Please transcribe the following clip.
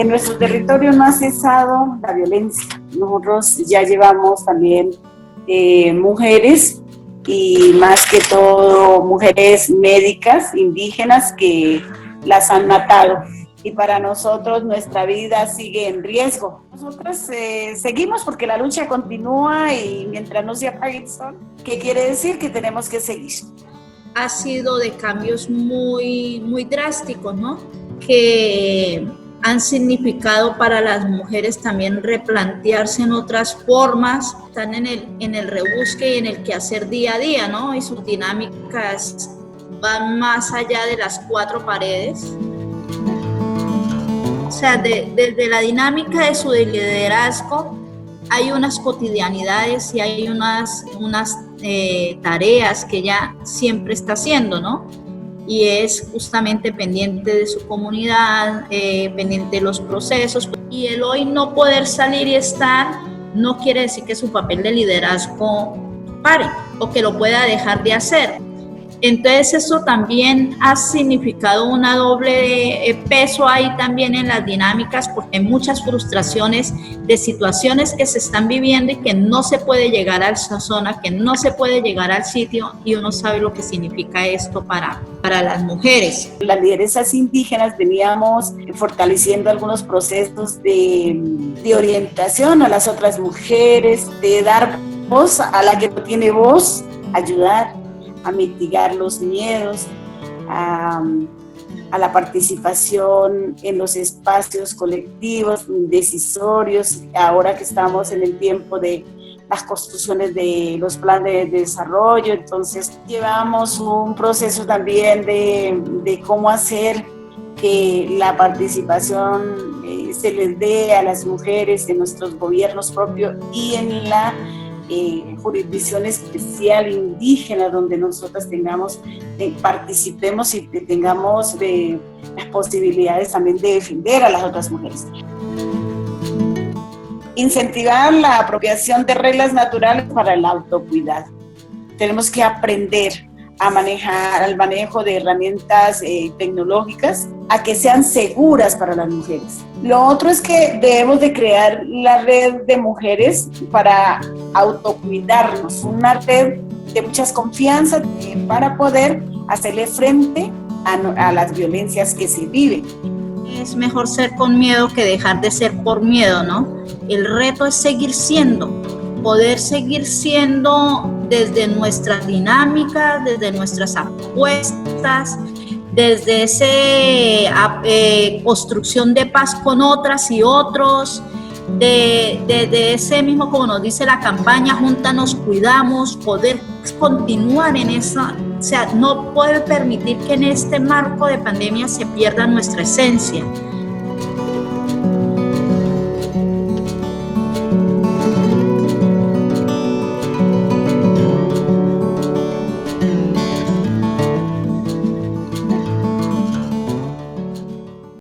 en nuestro territorio no ha cesado la violencia. Nosotros ya llevamos también mujeres, y más que todo mujeres médicas indígenas que las han matado. Y para nosotros nuestra vida sigue en riesgo. Nosotros seguimos porque la lucha continúa y mientras no se apague el sol, ¿qué quiere decir? Que tenemos que seguir. Ha sido de cambios muy drásticos, ¿no? Que han significado para las mujeres también replantearse en otras formas, están en el rebusque y en el quehacer día a día, ¿no? Y sus dinámicas van más allá de las cuatro paredes. O sea, desde la dinámica de su liderazgo hay unas cotidianidades y hay unas tareas que ella siempre está haciendo, ¿no? Y es justamente pendiente de su comunidad, pendiente de los procesos. Y el hoy no poder salir y estar no quiere decir que su papel de liderazgo pare o que lo pueda dejar de hacer. Entonces eso también ha significado una doble peso ahí también en las dinámicas, porque hay muchas frustraciones de situaciones que se están viviendo y que no se puede llegar a esa zona, que no se puede llegar al sitio, y uno sabe lo que significa esto para las mujeres. Las lideresas indígenas veníamos fortaleciendo algunos procesos de orientación a las otras mujeres, de dar voz a la que no tiene voz, ayudar a mitigar los miedos, a la participación en los espacios colectivos, decisorios, ahora que estamos en el tiempo de las construcciones de los planes de desarrollo. Entonces llevamos un proceso también de cómo hacer que la participación se les dé a las mujeres en nuestros gobiernos propios y en la jurisdicción especial indígena, donde nosotras participemos y tengamos las posibilidades también de defender a las otras mujeres. Incentivar la apropiación de reglas naturales para el autocuidado. Tenemos que aprender a manejar, al manejo de herramientas tecnológicas, a que sean seguras para las mujeres. Lo otro es que debemos de crear la red de mujeres para autocuidarnos, una red de muchas confianzas para poder hacerle frente a las violencias que se viven. Es mejor ser con miedo que dejar de ser por miedo, ¿no? El reto es seguir siendo, poder seguir siendo desde nuestras dinámicas, desde nuestras apuestas, desde esa construcción de paz con otras y otros, desde ese mismo, como nos dice la campaña, juntas nos cuidamos, poder continuar en esa, o sea, no poder permitir que en este marco de pandemia se pierda nuestra esencia.